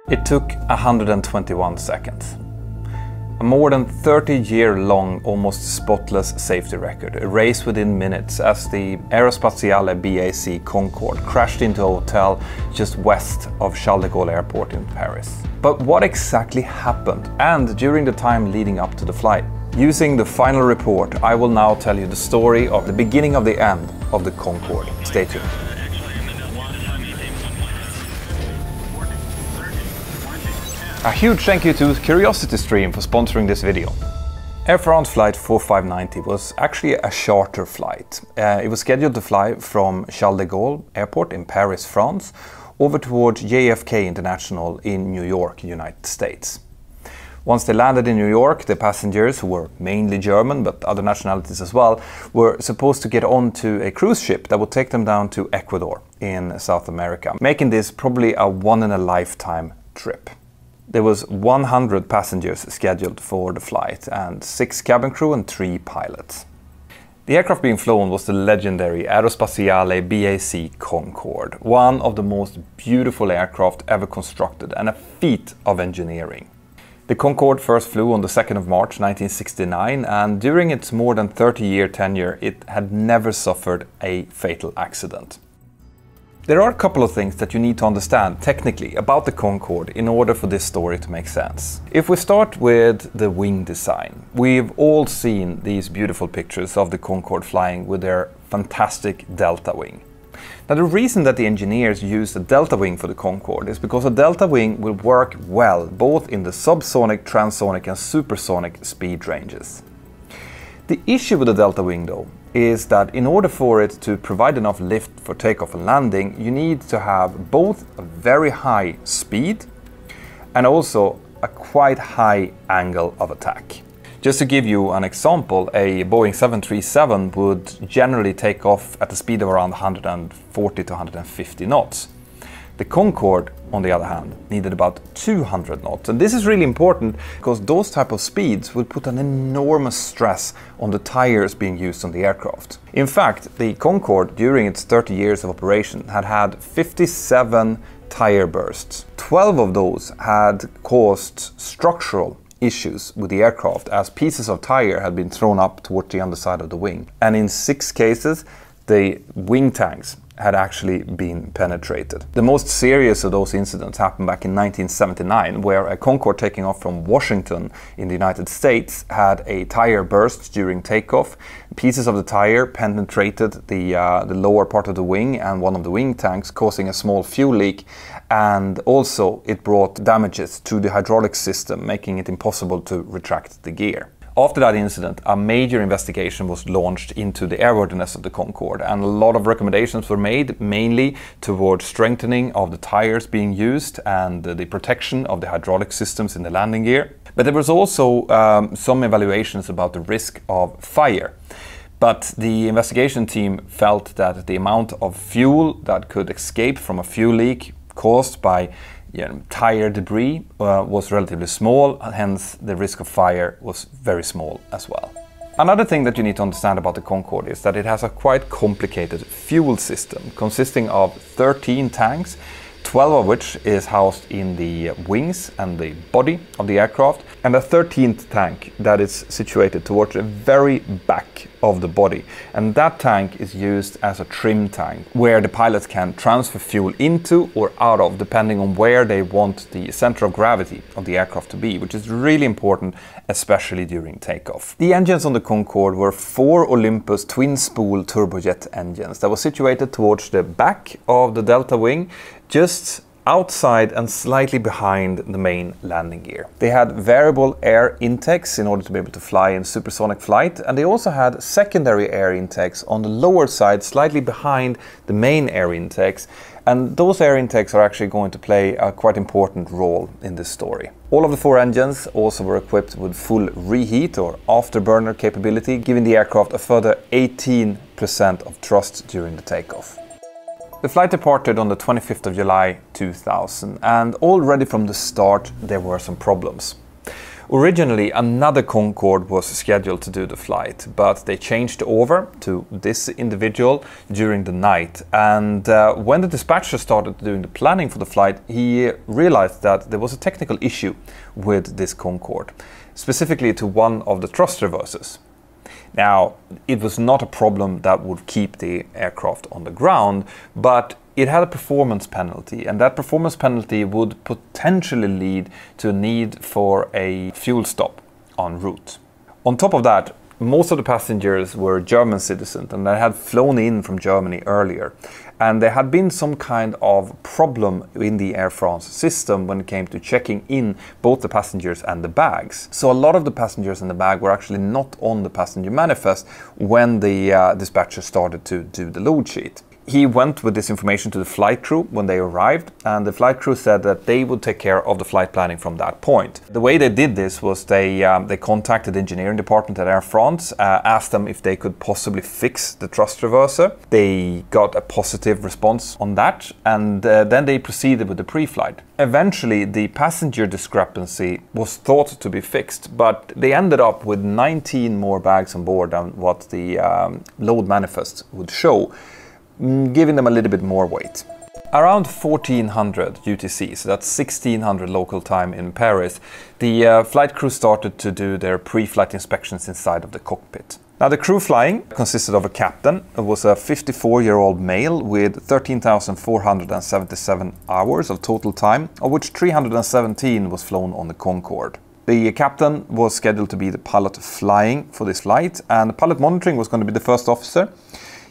It took 121 seconds. A more than 30-year-long, almost spotless safety record erased within minutes as the Aerospatiale BAC Concorde crashed into a hotel just west of Charles de Gaulle Airport in Paris. But what exactly happened, and during the time leading up to the flight? Using the final report, I will now tell you the story of the beginning of the end of the Concorde. Stay tuned. A huge thank you to CuriosityStream for sponsoring this video. Air France flight 4590 was actually a charter flight. It was scheduled to fly from Charles de Gaulle Airport in Paris, France, over towards JFK International in New York, United States. Once they landed in New York, the passengers, who were mainly German but other nationalities as well, were supposed to get onto a cruise ship that would take them down to Ecuador in South America, making this probably a one-in-a-lifetime trip. There was 100 passengers scheduled for the flight and 6 cabin crew and 3 pilots. The aircraft being flown was the legendary Aerospatiale BAC Concorde, one of the most beautiful aircraft ever constructed and a feat of engineering. The Concorde first flew on the 2nd of March 1969, and during its more than 30-year tenure it had never suffered a fatal accident. There are a couple of things that you need to understand technically about the Concorde in order for this story to make sense. If we start with the wing design, we've all seen these beautiful pictures of the Concorde flying with their fantastic delta wing. Now, the reason that the engineers used a delta wing for the Concorde is because a delta wing will work well both in the subsonic, transonic and supersonic speed ranges. The issue with the delta wing though is that in order for it to provide enough lift for takeoff and landing, you need to have both a very high speed and also a quite high angle of attack. Just to give you an example, a Boeing 737 would generally take off at a speed of around 140 to 150 knots. The Concorde, on the other hand, needed about 200 knots. And this is really important because those type of speeds would put an enormous stress on the tires being used on the aircraft. In fact, the Concorde, during its 30 years of operation, had 57 tire bursts. 12 of those had caused structural issues with the aircraft as pieces of tire had been thrown up towards the underside of the wing. And in 6 cases, the wing tanks had actually been penetrated. The most serious of those incidents happened back in 1979, where a Concorde taking off from Washington in the United States had a tire burst during takeoff. Pieces of the tire penetrated the lower part of the wing and one of the wing tanks, causing a small fuel leak, and also it brought damages to the hydraulic system, making it impossible to retract the gear. After that incident, a major investigation was launched into the airworthiness of the Concorde, and a lot of recommendations were made, mainly towards strengthening of the tires being used and the protection of the hydraulic systems in the landing gear. But there was also some evaluations about the risk of fire. But the investigation team felt that the amount of fuel that could escape from a fuel leak caused by tire debris was relatively small, hence the risk of fire was very small as well. Another thing that you need to understand about the Concorde is that it has a quite complicated fuel system consisting of 13 tanks, 12 of which is housed in the wings and the body of the aircraft, and a 13th tank that is situated towards the very back of the body. And that tank is used as a trim tank where the pilots can transfer fuel into or out of depending on where they want the center of gravity of the aircraft to be, which is really important, especially during takeoff. The engines on the Concorde were 4 Olympus twin-spool turbojet engines that were situated towards the back of the delta wing, just outside and slightly behind the main landing gear. They had variable air intakes in order to be able to fly in supersonic flight, and they also had secondary air intakes on the lower side, slightly behind the main air intakes, and those air intakes are actually going to play a quite important role in this story. All of the 4 engines also were equipped with full reheat or afterburner capability, giving the aircraft a further 18% of thrust during the takeoff. The flight departed on the 25th of July 2000, and already from the start there were some problems. Originally, another Concorde was scheduled to do the flight, but they changed over to this individual during the night. And when the dispatcher started doing the planning for the flight, he realized that there was a technical issue with this Concorde, specifically to one of the thrust reversers. Now, it was not a problem that would keep the aircraft on the ground, but it had a performance penalty, and that performance penalty would potentially lead to a need for a fuel stop en route. On top of that, most of the passengers were German citizens, and they had flown in from Germany earlier. And there had been some kind of problem in the Air France system when it came to checking in both the passengers and the bags. So a lot of the passengers and the bag were actually not on the passenger manifest when the dispatcher started to do the load sheet. He went with this information to the flight crew when they arrived, and the flight crew said that they would take care of the flight planning from that point. The way they did this was they contacted the engineering department at Air France, asked them if they could possibly fix the thrust reverser. They got a positive response on that, and then they proceeded with the pre-flight. Eventually, the passenger discrepancy was thought to be fixed, but they ended up with 19 more bags on board than what the load manifest would show, giving them a little bit more weight. Around 1400 UTC, so that's 1600 local time in Paris, the flight crew started to do their pre-flight inspections inside of the cockpit. Now, the crew flying consisted of a captain. It was a 54-year-old male with 13,477 hours of total time, of which 317 was flown on the Concorde. The captain was scheduled to be the pilot flying for this flight, and the pilot monitoring was going to be the first officer.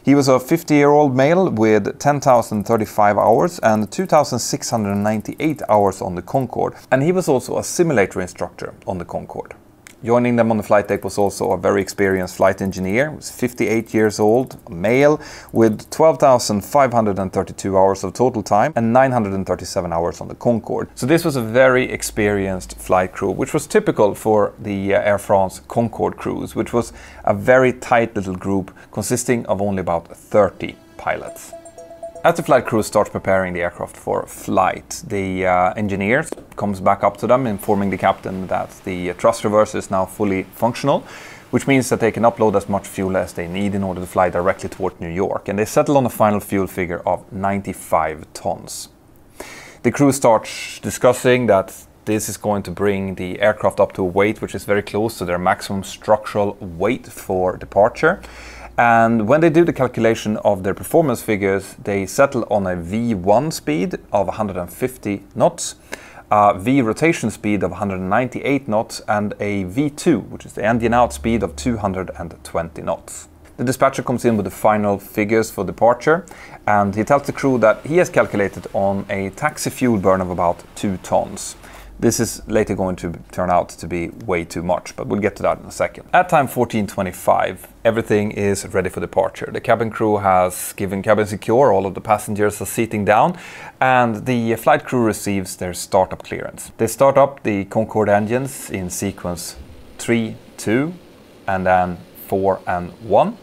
He was a 50-year-old male with 10,035 hours and 2,698 hours on the Concorde, and he was also a simulator instructor on the Concorde. Joining them on the flight deck was also a very experienced flight engineer. He was 58 years old, a male, with 12,532 hours of total time and 937 hours on the Concorde. So this was a very experienced flight crew, which was typical for the Air France Concorde crews, which was a very tight little group consisting of only about 30 pilots. As the flight crew starts preparing the aircraft for flight, the engineer comes back up to them, informing the captain that the thrust reverser is now fully functional, which means that they can upload as much fuel as they need in order to fly directly toward New York. And they settle on a final fuel figure of 95 tons. The crew starts discussing that this is going to bring the aircraft up to a weight which is very close to their maximum structural weight for departure. And when they do the calculation of their performance figures, they settle on a V1 speed of 150 knots, a V rotation speed of 198 knots, and a V2, which is the engine out speed of 220 knots. The dispatcher comes in with the final figures for departure, and he tells the crew that he has calculated on a taxi fuel burn of about 2 tons. This is later going to turn out to be way too much, but we'll get to that in a second. At time 14:25, everything is ready for departure. The cabin crew has given cabin secure, all of the passengers are seating down, and the flight crew receives their startup clearance. They start up the Concorde engines in sequence 3, 2, and then 4 and 1.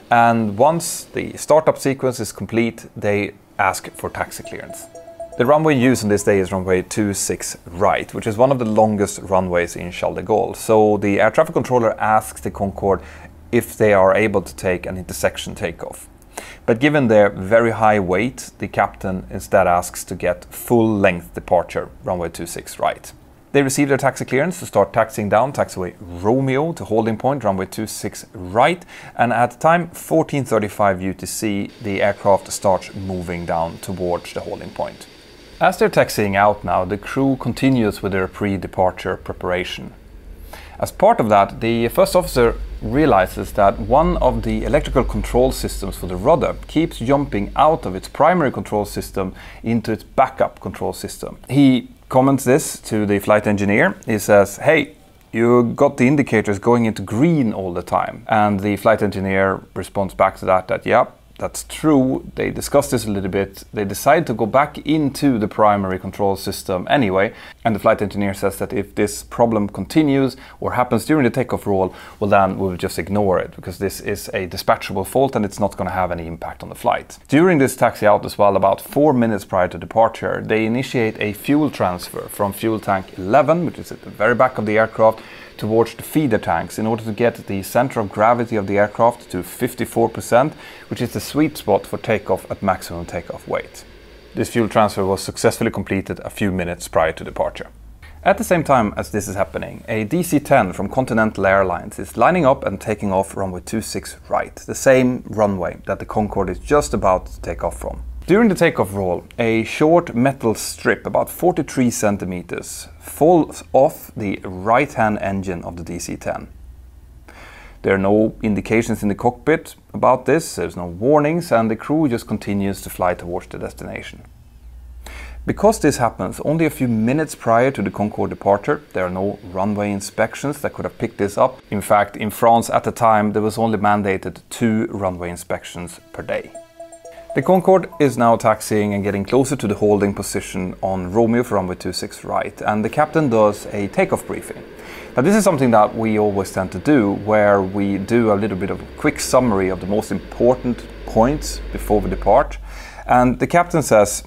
And once the startup sequence is complete, they ask for taxi clearance. The runway used on this day is runway 26 right, which is one of the longest runways in Charles de Gaulle. So the air traffic controller asks the Concorde if they are able to take an intersection takeoff. But given their very high weight, the captain instead asks to get full length departure, runway 26 right. They receive their taxi clearance to start taxiing down taxiway Romeo to holding point, runway 26 right, and at time 14:35 UTC, the aircraft starts moving down towards the holding point. As they're taxiing out now, the crew continues with their pre-departure preparation. As part of that, the first officer realizes that one of the electrical control systems for the rudder keeps jumping out of its primary control system into its backup control system. He comments this to the flight engineer. He says, "Hey, you got the indicators going into green all the time." And the flight engineer responds back to that, yeah, that's true. They discussed this a little bit. They decide to go back into the primary control system anyway, and the flight engineer says that if this problem continues or happens during the takeoff roll, well then we'll just ignore it, because this is a dispatchable fault and it's not going to have any impact on the flight. During this taxi out as well, about 4 minutes prior to departure, they initiate a fuel transfer from fuel tank 11, which is at the very back of the aircraft, towards the feeder tanks in order to get the center of gravity of the aircraft to 54%, which is the sweet spot for takeoff at maximum takeoff weight. This fuel transfer was successfully completed a few minutes prior to departure. At the same time as this is happening, a DC-10 from Continental Airlines is lining up and taking off runway 26 right, the same runway that the Concorde is just about to take off from. During the takeoff roll, a short metal strip about 43 centimeters falls off the right-hand engine of the DC-10. There are no indications in the cockpit about this, there's no warnings, and the crew just continues to fly towards the destination. Because this happens only a few minutes prior to the Concorde departure, there are no runway inspections that could have picked this up. In fact, in France at the time, there was only mandated 2 runway inspections per day. The Concorde is now taxiing and getting closer to the holding position on Romeo for runway 26 right, and the captain does a takeoff briefing. Now this is something that we always tend to do, where we do a little bit of a quick summary of the most important points before we depart. And the captain says,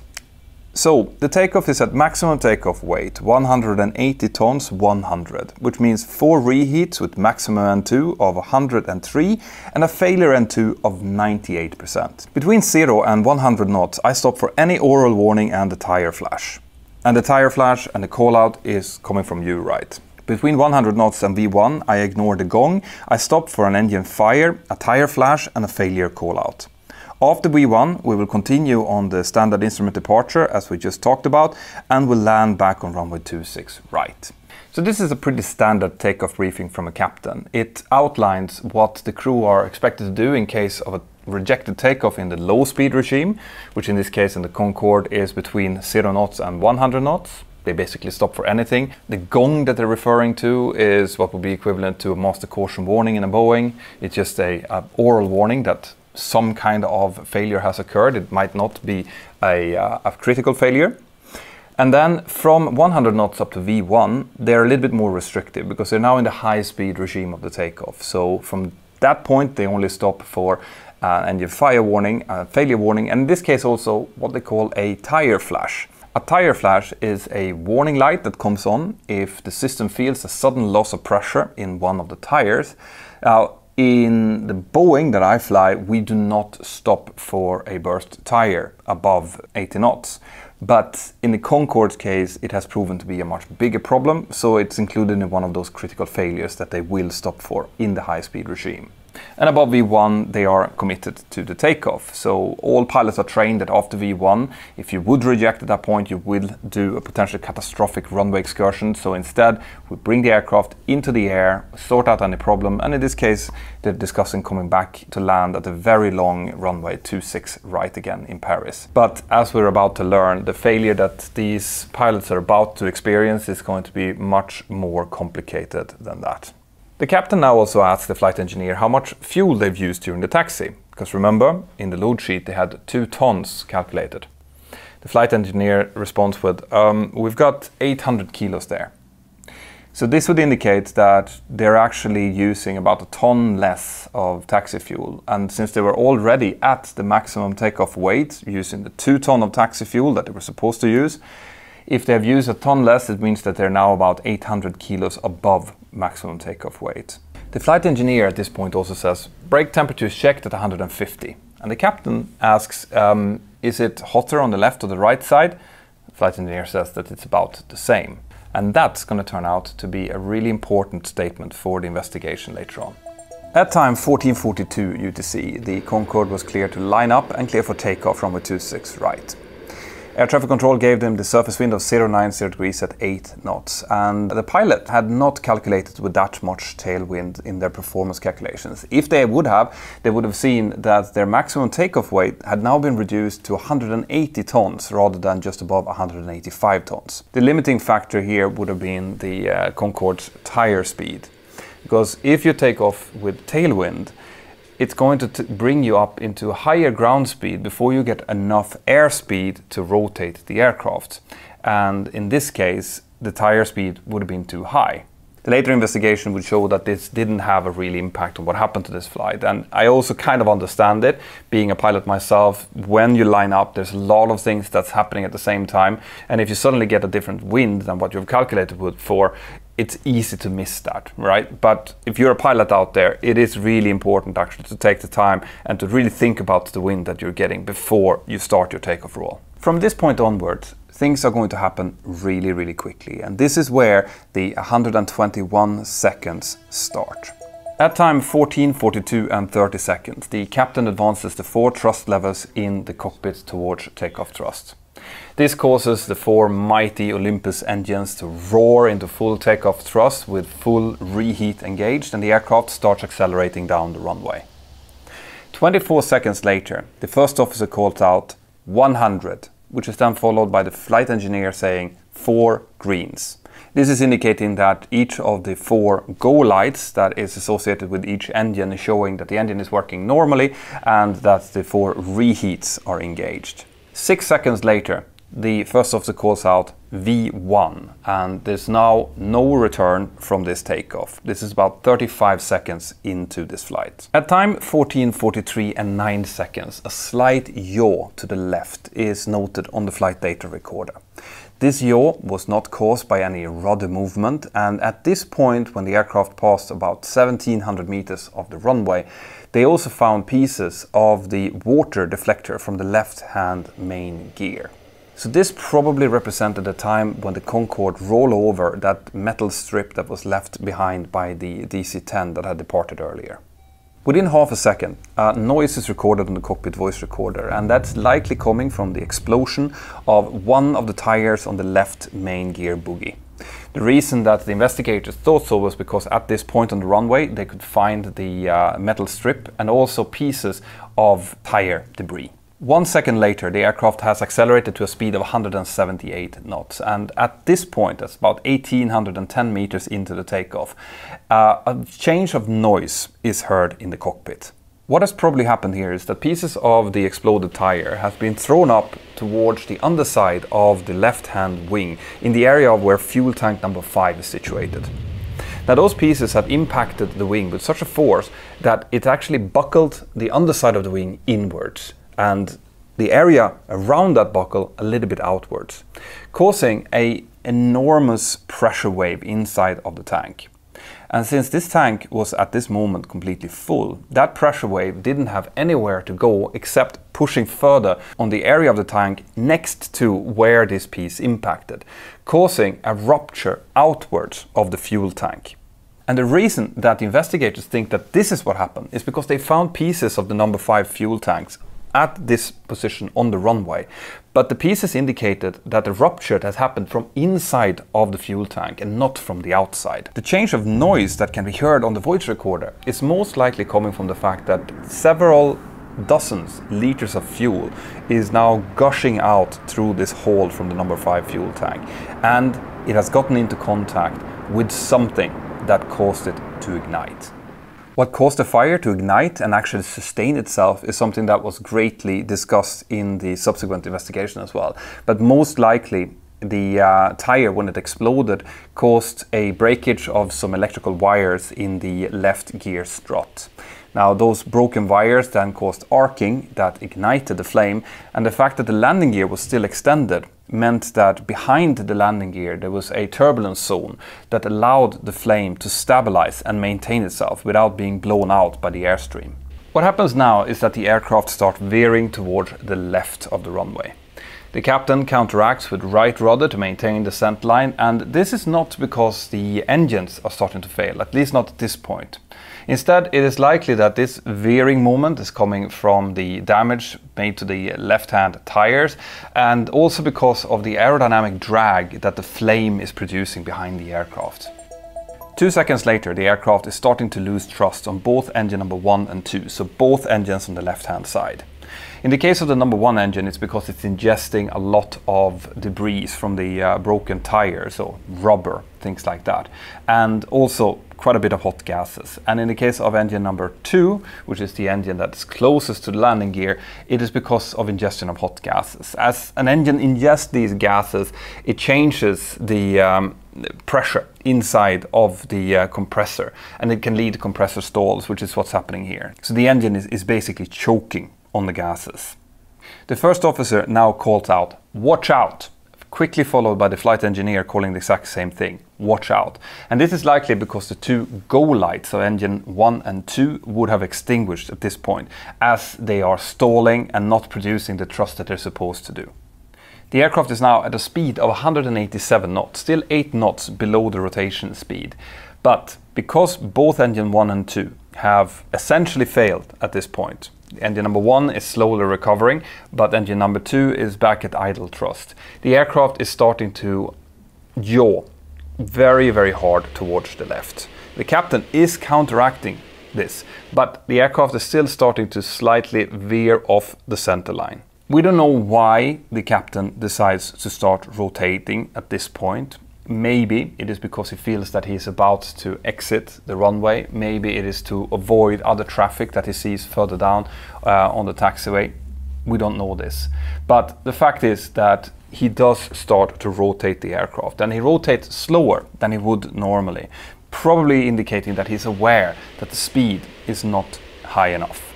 so the takeoff is at maximum takeoff weight, 180 tons 100, which means 4 reheats with maximum N2 of 103 and a failure N2 of 98%. Between 0 and 100 knots, I stop for any oral warning and the tire flash. And the tire flash and the call out is coming from you, right? Between 100 knots and V1, I ignore the gong, I stop for an engine fire, a tire flash and a failure call out. After V1, we will continue on the standard instrument departure, as we just talked about, and will land back on runway 26 right. So this is a pretty standard takeoff briefing from a captain. It outlines what the crew are expected to do in case of a rejected takeoff in the low speed regime, which in this case in the Concorde is between 0 knots and 100 knots. They basically stop for anything. The gong that they're referring to is what would be equivalent to a master caution warning in a Boeing. It's just a oral warning that some kind of failure has occurred. It might not be a critical failure. And then from 100 knots up to V1, they're a little bit more restrictive because they're now in the high speed regime of the takeoff. So from that point, they only stop for engine fire warning, failure warning, and in this case also what they call a tire flash. A tire flash is a warning light that comes on if the system feels a sudden loss of pressure in one of the tires. Now, in the Boeing that I fly, we do not stop for a burst tire above 80 knots. But in the Concorde's case, it has proven to be a much bigger problem, so it's included in one of those critical failures that they will stop for in the high-speed regime. And above V1, they are committed to the takeoff. So all pilots are trained that after V1, if you would reject at that point, you will do a potentially catastrophic runway excursion. So instead, we bring the aircraft into the air, sort out any problem, and in this case, they're discussing coming back to land at a very long runway 26 right again in Paris. But as we're about to learn, the failure that these pilots are about to experience is going to be much more complicated than that. The captain now also asks the flight engineer how much fuel they've used during the taxi, because remember, in the load sheet they had 2 tons calculated. The flight engineer responds with, we've got 800 kilos there. So this would indicate that they're actually using about 1 ton less of taxi fuel, and since they were already at the maximum takeoff weight, using the 2 ton of taxi fuel that they were supposed to use, if they've used 1 ton less, it means that they're now about 800 kilos above maximum takeoff weight. The flight engineer at this point also says, brake temperature is checked at 150. And the captain asks, is it hotter on the left or the right side? The flight engineer says that it's about the same. And that's going to turn out to be a really important statement for the investigation later on. At time 14:42 UTC, the Concorde was cleared to line up and clear for takeoff from runway 26 right. Air traffic control gave them the surface wind of 090 degrees at 8 knots, and the pilot had not calculated with that much tailwind in their performance calculations. If they would have seen that their maximum takeoff weight had now been reduced to 180 tons rather than just above 185 tons. The limiting factor here would have been the Concorde's tire speed, because if you take off with tailwind, it's going to bring you up into a higher ground speed before you get enough airspeed to rotate the aircraft. And in this case, the tire speed would have been too high. The later investigation would show that this didn't have a real impact on what happened to this flight. And I also kind of understand it, being a pilot myself. When you line up, there's a lot of things that's happening at the same time. And if you suddenly get a different wind than what you've calculated for, it's easy to miss that, right? But if you're a pilot out there, it is really important actually to take the time and to really think about the wind that you're getting before you start your takeoff roll. From this point onwards, things are going to happen really, really quickly. And this is where the 121 seconds start. At time 14, 42 and 30 seconds, the captain advances the 4 thrust levels in the cockpit towards takeoff thrust. This causes the 4 mighty Olympus engines to roar into full takeoff thrust with full reheat engaged, and the aircraft starts accelerating down the runway. 24 seconds later, the first officer calls out 100, which is then followed by the flight engineer saying 4 greens. This is indicating that each of the 4 go lights that is associated with each engine is showing that the engine is working normally and that the 4 reheats are engaged. 6 seconds later, the first officer calls out V1, and there's now no return from this takeoff. This is about 35 seconds into this flight. At time 14:43 and 9 seconds, a slight yaw to the left is noted on the flight data recorder. This yaw was not caused by any rudder movement, and at this point, when the aircraft passed about 1700 meters of the runway, they also found pieces of the water deflector from the left-hand main gear. So this probably represented the time when the Concorde rolled over that metal strip that was left behind by the DC-10 that had departed earlier. Within half a second, noise is recorded on the cockpit voice recorder, and that's likely coming from the explosion of one of the tires on the left main gear bogie. The reason that the investigators thought so was because at this point on the runway they could find the metal strip and also pieces of tire debris. 1 second later, the aircraft has accelerated to a speed of 178 knots, and at this point, that's about 1810 meters into the takeoff, a change of noise is heard in the cockpit. What has probably happened here is that pieces of the exploded tire have been thrown up towards the underside of the left-hand wing in the area of where fuel tank number 5 is situated. Now those pieces have impacted the wing with such a force that it actually buckled the underside of the wing inwards, and the area around that buckle a little bit outwards, causing an enormous pressure wave inside of the tank. And since this tank was at this moment completely full, that pressure wave didn't have anywhere to go except pushing further on the area of the tank next to where this piece impacted, causing a rupture outwards of the fuel tank. And the reason that the investigators think that this is what happened is because they found pieces of the number 5 fuel tanks at this position on the runway, but the pieces indicated that the rupture has happened from inside of the fuel tank and not from the outside. The change of noise that can be heard on the voice recorder is most likely coming from the fact that several dozens liters of fuel is now gushing out through this hole from the number 5 fuel tank, and it has gotten into contact with something that caused it to ignite. What caused the fire to ignite and actually sustain itself is something that was greatly discussed in the subsequent investigation as well. But most likely the tire, when it exploded, caused a breakage of some electrical wires in the left gear strut. Now those broken wires then caused arcing that ignited the flame, and the fact that the landing gear was still extended meant that behind the landing gear there was a turbulence zone that allowed the flame to stabilize and maintain itself without being blown out by the airstream. What happens now is that the aircraft starts veering towards the left of the runway. The captain counteracts with right rudder to maintain the descent line, and this is not because the engines are starting to fail, at least not at this point. Instead, it is likely that this veering moment is coming from the damage made to the left-hand tires, and also because of the aerodynamic drag that the flame is producing behind the aircraft. 2 seconds later, the aircraft is starting to lose thrust on both engine number 1 and 2, so both engines on the left-hand side. In the case of the number 1 engine, it's because it's ingesting a lot of debris from the broken tires, or rubber, things like that, and also quite a bit of hot gases. And in the case of engine number 2, which is the engine that's closest to the landing gear, it is because of ingestion of hot gases. As an engine ingests these gases, it changes the pressure inside of the compressor, and it can lead to compressor stalls, which is what's happening here. So the engine is basically choking on the gases. The first officer now calls out, "Watch out!" quickly followed by the flight engineer calling the exact same thing, "Watch out." And this is likely because the 2 go lights of engine 1 and 2 would have extinguished at this point, as they are stalling and not producing the thrust that they're supposed to do. The aircraft is now at a speed of 187 knots, still 8 knots below the rotation speed. But because both engine 1 and 2 have essentially failed at this point, engine number 1 is slowly recovering, but engine number 2 is back at idle thrust. The aircraft is starting to yaw very, very hard towards the left. The captain is counteracting this, but the aircraft is still starting to slightly veer off the center line. We don't know why the captain decides to start rotating at this point. Maybe it is because he feels that he is about to exit the runway. Maybe it is to avoid other traffic that he sees further down on the taxiway. We don't know this. But the fact is that he does start to rotate the aircraft, and he rotates slower than he would normally, probably indicating that he's aware that the speed is not high enough.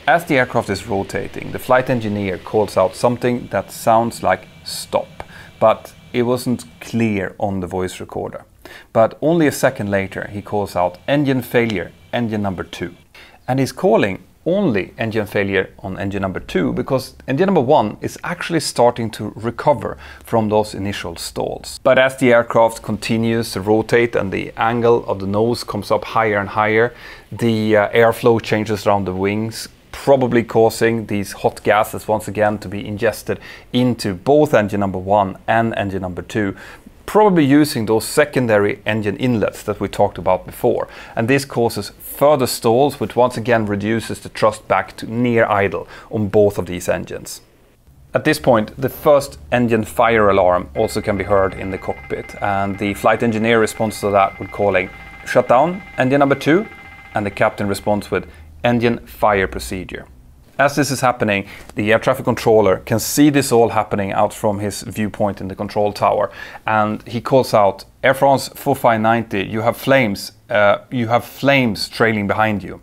As the aircraft is rotating, the flight engineer calls out something that sounds like "stop," but it wasn't clear on the voice recorder. But only a second later he calls out "engine failure, engine number 2." And he's calling only engine failure on engine number 2 because engine number 1 is actually starting to recover from those initial stalls. But as the aircraft continues to rotate and the angle of the nose comes up higher and higher, the airflow changes around the wings, probably causing these hot gases once again to be ingested into both engine number 1 and engine number 2, probably using those secondary engine inlets that we talked about before. And this causes further stalls, which once again reduces the thrust back to near idle on both of these engines. At this point, the first engine fire alarm also can be heard in the cockpit, and the flight engineer responds to that with calling "shut down engine number 2," and the captain responds with "engine fire procedure." As this is happening, the air traffic controller can see this all happening out from his viewpoint in the control tower, and he calls out, "Airfrance 4590, you have flames trailing behind you."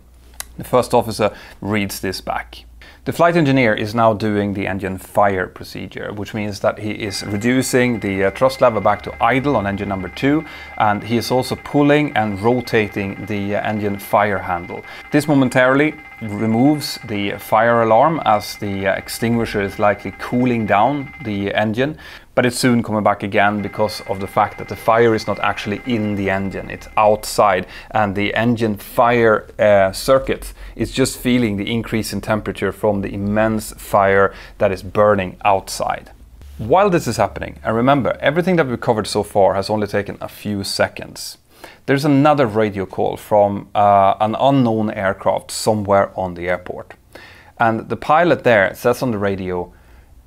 The first officer reads this back. The flight engineer is now doing the engine fire procedure, which means that he is reducing the thrust lever back to idle on engine number 2, and he is also pulling and rotating the engine fire handle. This momentarily removes the fire alarm, as the extinguisher is likely cooling down the engine, but it's soon coming back again because of the fact that the fire is not actually in the engine, it's outside, and the engine fire circuit is just feeling the increase in temperature from the immense fire that is burning outside. While this is happening, and remember, everything that we've covered so far has only taken a few seconds, there's another radio call from an unknown aircraft somewhere on the airport. And the pilot there says on the radio,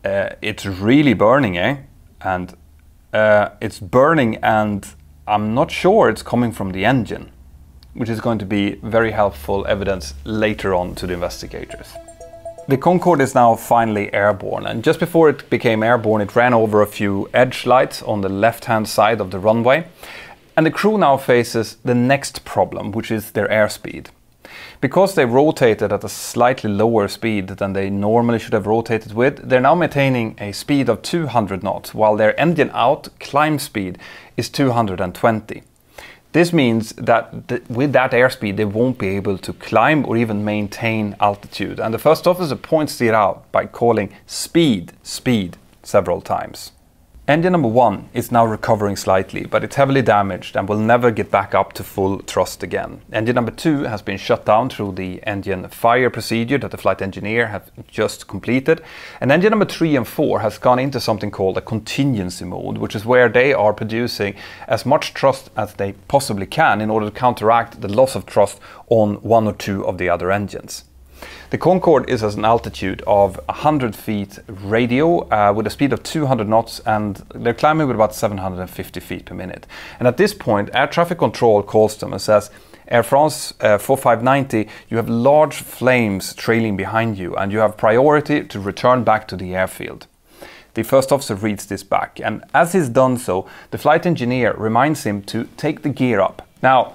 "It's really burning, eh? And it's burning, and I'm not sure it's coming from the engine," which is going to be very helpful evidence later on to the investigators. The Concorde is now finally airborne, and just before it became airborne, it ran over a few edge lights on the left-hand side of the runway. And the crew now faces the next problem, which is their airspeed. Because they rotated at a slightly lower speed than they normally should have rotated with, they're now maintaining a speed of 200 knots, while their engine out climb speed is 220. This means that with that airspeed, they won't be able to climb or even maintain altitude. And the first officer points it out by calling "speed, speed" several times. Engine number 1 is now recovering slightly, but it's heavily damaged and will never get back up to full thrust again. Engine number 2 has been shut down through the engine fire procedure that the flight engineer has just completed. And engine number 3 and 4 has gone into something called a contingency mode, which is where they are producing as much thrust as they possibly can in order to counteract the loss of thrust on 1 or 2 of the other engines. The Concorde is at an altitude of 100 feet radio with a speed of 200 knots, and they're climbing with about 750 feet per minute. And at this point, air traffic control calls them and says, Air France 4590, you have large flames trailing behind you and you have priority to return back to the airfield. The first officer reads this back, and as he's done so, the flight engineer reminds him to take the gear up. Now,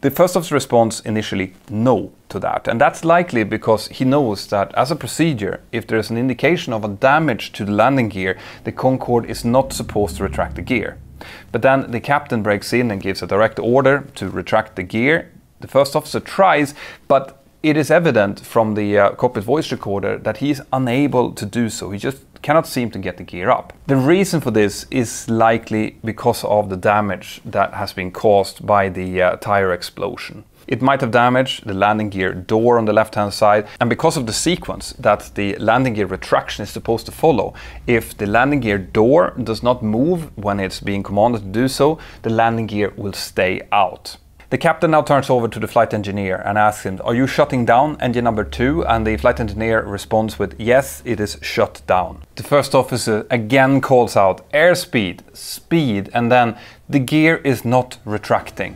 the first officer responds initially no to that, and that's likely because he knows that as a procedure, if there is an indication of a damage to the landing gear, the Concorde is not supposed to retract the gear. But then the captain breaks in and gives a direct order to retract the gear. The first officer tries, but it is evident from the cockpit voice recorder that he is unable to do so. He just cannot seem to get the gear up. The reason for this is likely because of the damage that has been caused by the tire explosion. It might have damaged the landing gear door on the left-hand side, and because of the sequence that the landing gear retraction is supposed to follow, if the landing gear door does not move when it's being commanded to do so, the landing gear will stay out. The captain now turns over to the flight engineer and asks him, are you shutting down engine number 2? And the flight engineer responds with, yes, it is shut down. The first officer again calls out airspeed, speed, and then the gear is not retracting.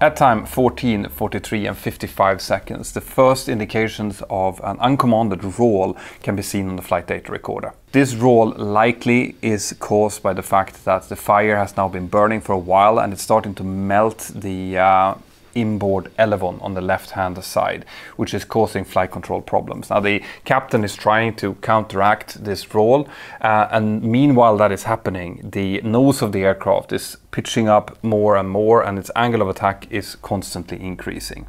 At time 14:43 and 55 seconds, the first indications of an uncommanded roll can be seen on the flight data recorder. This roll likely is caused by the fact that the fire has now been burning for a while and it's starting to melt the inboard elevon on the left-hand side, which is causing flight control problems. Now the captain is trying to counteract this roll, and meanwhile that is happening, the nose of the aircraft is pitching up more and more and its angle of attack is constantly increasing.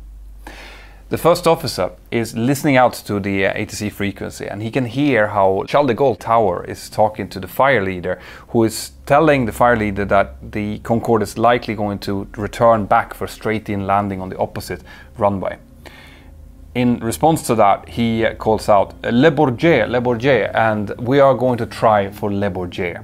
The first officer is listening out to the ATC frequency, and he can hear how Charles de Gaulle Tower is talking to the fire leader, who is telling the fire leader that the Concorde is likely going to return back for straight-in landing on the opposite runway. In response to that, he calls out, Le Bourget, and we are going to try for Le Bourget.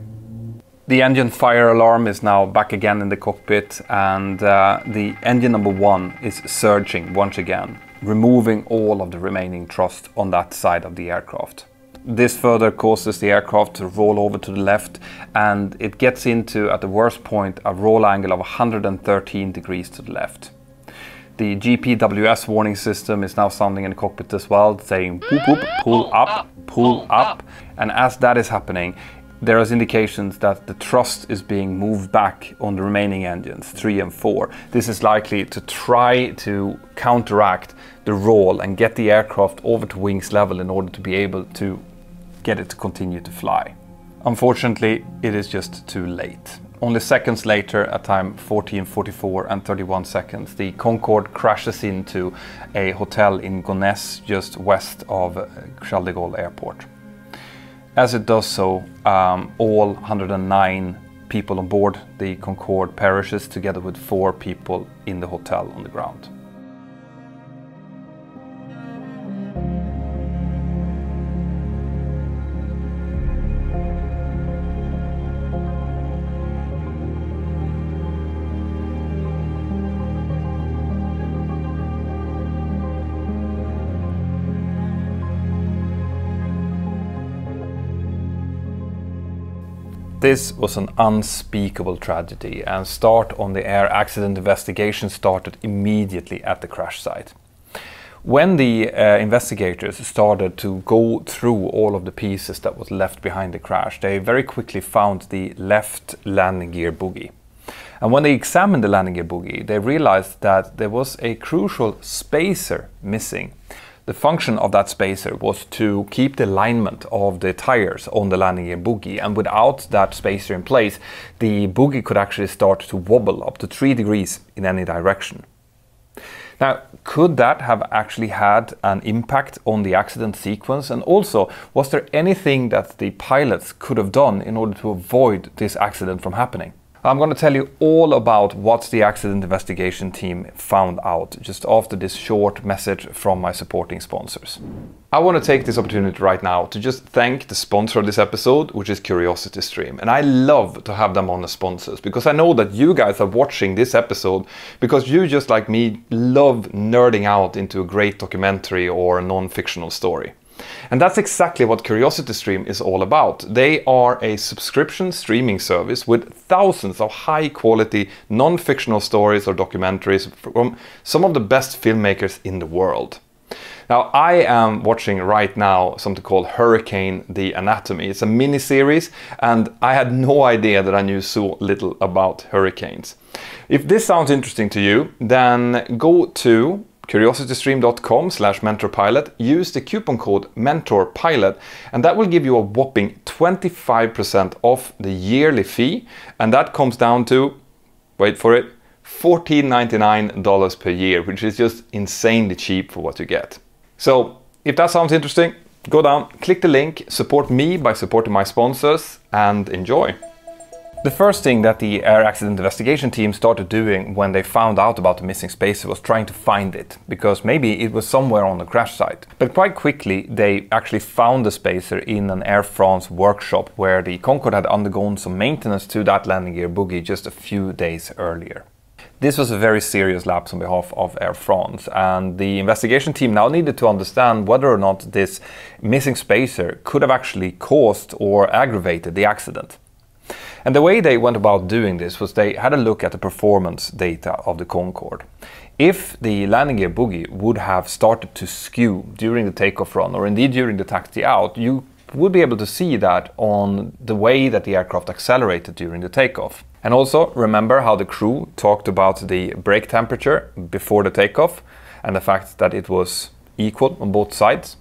The engine fire alarm is now back again in the cockpit, and the engine number 1 is surging once again, removing all of the remaining thrust on that side of the aircraft. This further causes the aircraft to roll over to the left, and it gets into, at the worst point, a roll angle of 113 degrees to the left. The GPWS warning system is now sounding in the cockpit as well, saying whoop whoop, pull up, and as that is happening, there are indications that the thrust is being moved back on the remaining engines, 3 and 4. This is likely to try to counteract the roll and get the aircraft over to wings level in order to be able to get it to continue to fly. Unfortunately, it is just too late. Only seconds later, at time 14:44 and 31 seconds, the Concorde crashes into a hotel in Gonesse, just west of Charles de Gaulle Airport. As it does so, all 109 people on board the Concorde perishes, together with 4 people in the hotel on the ground. This was an unspeakable tragedy, and start on the air accident investigation started immediately at the crash site. When the investigators started to go through all of the pieces that was left behind the crash, they very quickly found the left landing gear bogie. And when they examined the landing gear bogie, they realized that there was a crucial spacer missing. The function of that spacer was to keep the alignment of the tires on the landing gear bogie, and without that spacer in place, the bogie could actually start to wobble up to 3 degrees in any direction. Now, could that have actually had an impact on the accident sequence? And also, was there anything that the pilots could have done in order to avoid this accident from happening? I'm going to tell you all about what the accident investigation team found out just after this short message from my supporting sponsors. I want to take this opportunity right now to just thank the sponsor of this episode, which is CuriosityStream. And I love to have them on as sponsors because I know that you guys are watching this episode because you, just like me, love nerding out into a great documentary or a non-fictional story. And that's exactly what CuriosityStream is all about. They are a subscription streaming service with thousands of high-quality non-fictional stories or documentaries from some of the best filmmakers in the world. Now, I am watching right now something called Hurricane: The Anatomy. It's a mini-series, and I had no idea that I knew so little about hurricanes. If this sounds interesting to you, then go to curiositystream.com/mentorpilot, use the coupon code mentorpilot, and that will give you a whopping 25% off the yearly fee, and that comes down to, wait for it, $14.99 per year, which is just insanely cheap for what you get. So if that sounds interesting, go down, click the link, support me by supporting my sponsors, and enjoy. The first thing that the air accident investigation team started doing when they found out about the missing spacer was trying to find it, because maybe it was somewhere on the crash site. But quite quickly they actually found the spacer in an Air France workshop where the Concorde had undergone some maintenance to that landing gear bogie just a few days earlier. This was a very serious lapse on behalf of Air France, and the investigation team now needed to understand whether or not this missing spacer could have actually caused or aggravated the accident. And the way they went about doing this was they had a look at the performance data of the Concorde. If the landing gear bogie would have started to skew during the takeoff run, or indeed during the taxi out, you would be able to see that on the way that the aircraft accelerated during the takeoff. And also remember how the crew talked about the brake temperature before the takeoff and the fact that it was equal on both sides.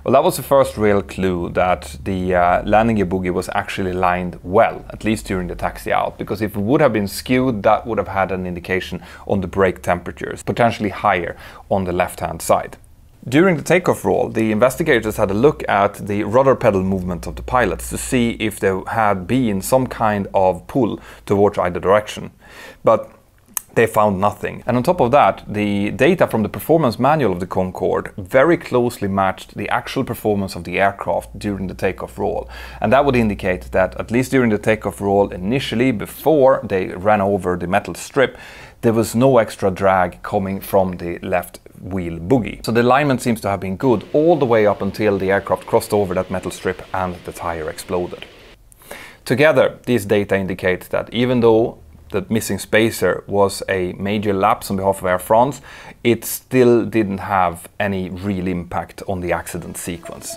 Well, that was the first real clue that the landing gear bogie was actually lined well, at least during the taxi out, because if it would have been skewed, that would have had an indication on the brake temperatures, potentially higher on the left-hand side. During the takeoff roll, the investigators had a look at the rudder pedal movement of the pilots to see if there had been some kind of pull towards either direction. But they found nothing. And on top of that, the data from the performance manual of the Concorde very closely matched the actual performance of the aircraft during the takeoff roll. And that would indicate that at least during the takeoff roll initially, before they ran over the metal strip, there was no extra drag coming from the left wheel bogie. So the alignment seems to have been good all the way up until the aircraft crossed over that metal strip and the tire exploded. Together, these data indicate that even though the missing spacer was a major lapse on behalf of Air France, it still didn't have any real impact on the accident sequence.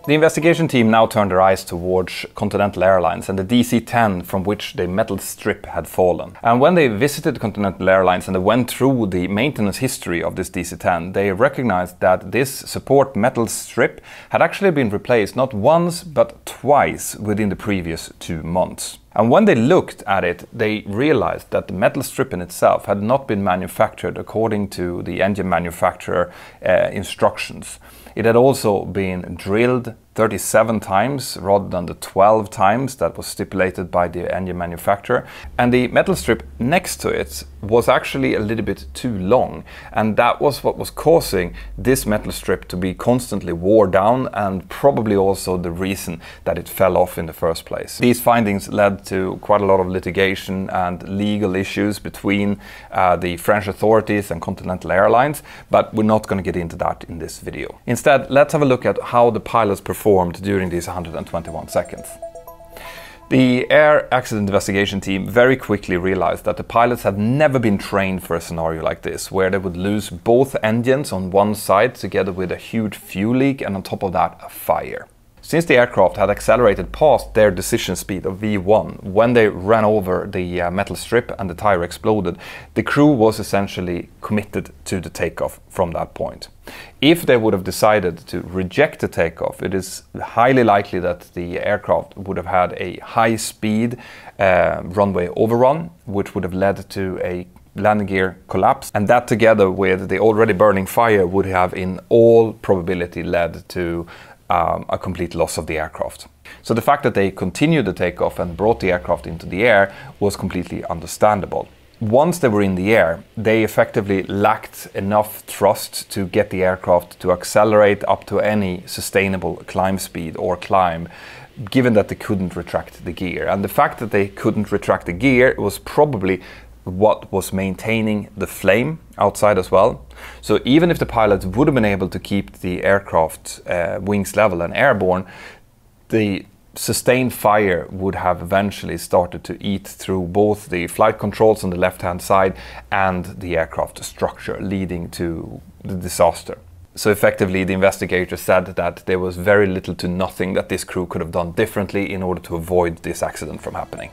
The investigation team now turned their eyes towards Continental Airlines and the DC-10 from which the metal strip had fallen. And when they visited Continental Airlines and they went through the maintenance history of this DC-10, they recognized that this support metal strip had actually been replaced not once but twice within the previous 2 months. And when they looked at it, they realized that the metal strip in itself had not been manufactured according to the engine manufacturer instructions. It had also been drilled 37 times rather than the 12 times that was stipulated by the engine manufacturer. And the metal strip next to it was actually a little bit too long. And that was what was causing this metal strip to be constantly wore down, and probably also the reason that it fell off in the first place. These findings led to quite a lot of litigation and legal issues between the French authorities and Continental Airlines, but we're not going to get into that in this video. Instead, let's have a look at how the pilots performed during these 121 seconds. The air accident investigation team very quickly realized that the pilots had never been trained for a scenario like this, where they would lose both engines on one side together with a huge fuel leak and on top of that a fire. Since the aircraft had accelerated past their decision speed of V1 when they ran over the metal strip and the tire exploded, the crew was essentially committed to the takeoff from that point. If they would have decided to reject the takeoff, it is highly likely that the aircraft would have had a high-speed runway overrun, which would have led to a landing gear collapse, and that together with the already burning fire would have in all probability led to a complete loss of the aircraft. So the fact that they continued the takeoff and brought the aircraft into the air was completely understandable. Once they were in the air, they effectively lacked enough thrust to get the aircraft to accelerate up to any sustainable climb speed or climb, given that they couldn't retract the gear. And the fact that they couldn't retract the gear was probably what was maintaining the flame outside as well. So even if the pilots would have been able to keep the aircraft wings level and airborne, the sustained fire would have eventually started to eat through both the flight controls on the left-hand side and the aircraft structure, leading to the disaster. So effectively, the investigators said that there was very little to nothing that this crew could have done differently in order to avoid this accident from happening.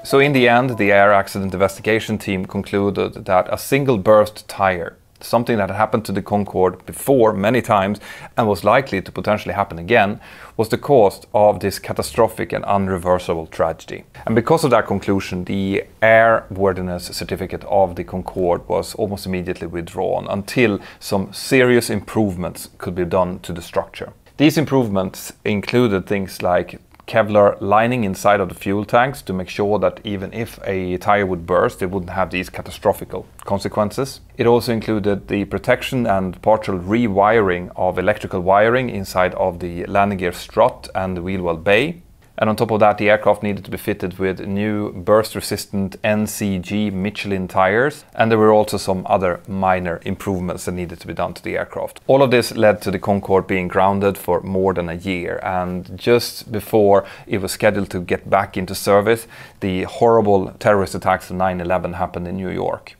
So in the end, the air accident investigation team concluded that a single burst tire, something that had happened to the Concorde before many times and was likely to potentially happen again, was the cause of this catastrophic and unreversible tragedy. And because of that conclusion, the airworthiness certificate of the Concorde was almost immediately withdrawn until some serious improvements could be done to the structure. These improvements included things like Kevlar lining inside of the fuel tanks to make sure that even if a tire would burst, it wouldn't have these catastrophic consequences. It also included the protection and partial rewiring of electrical wiring inside of the landing gear strut and the wheel well bay. And on top of that, the aircraft needed to be fitted with new burst-resistant NCG Michelin tires, and there were also some other minor improvements that needed to be done to the aircraft. All of this led to the Concorde being grounded for more than a year, and just before it was scheduled to get back into service, the horrible terrorist attacks of 9/11 happened in New York.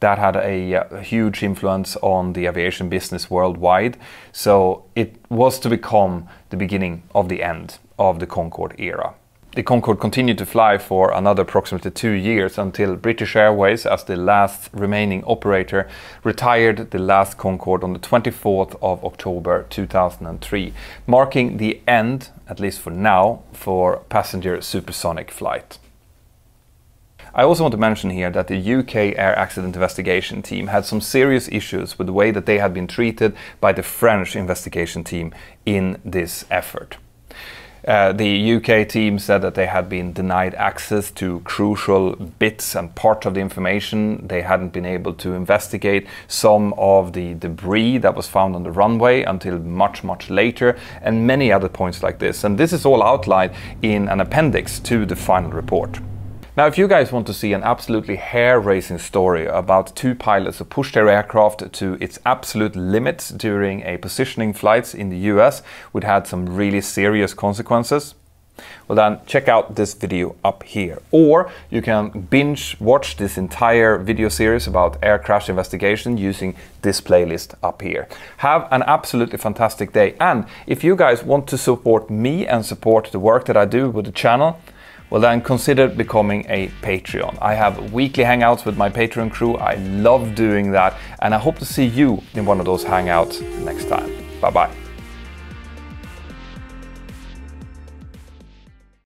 That had a huge influence on the aviation business worldwide, so it was to become the beginning of the end of the Concorde era. The Concorde continued to fly for another approximately 2 years until British Airways, as the last remaining operator, retired the last Concorde on the 24th of October 2003, marking the end, at least for now, for passenger supersonic flight. I also want to mention here that the UK Air Accident Investigation team had some serious issues with the way that they had been treated by the French investigation team in this effort. The UK team said that they had been denied access to crucial bits and parts of the information. They hadn't been able to investigate some of the debris that was found on the runway until much later, and many other points like this. And this is all outlined in an appendix to the final report. Now, if you guys want to see an absolutely hair-raising story about two pilots who pushed their aircraft to its absolute limits during a positioning flights in the US, which had some really serious consequences, well then check out this video up here. Or you can binge watch this entire video series about air crash investigation using this playlist up here. Have an absolutely fantastic day. And if you guys want to support me and support the work that I do with the channel, well then consider becoming a Patreon. I have weekly hangouts with my Patreon crew. I love doing that, and I hope to see you in one of those hangouts next time. Bye bye.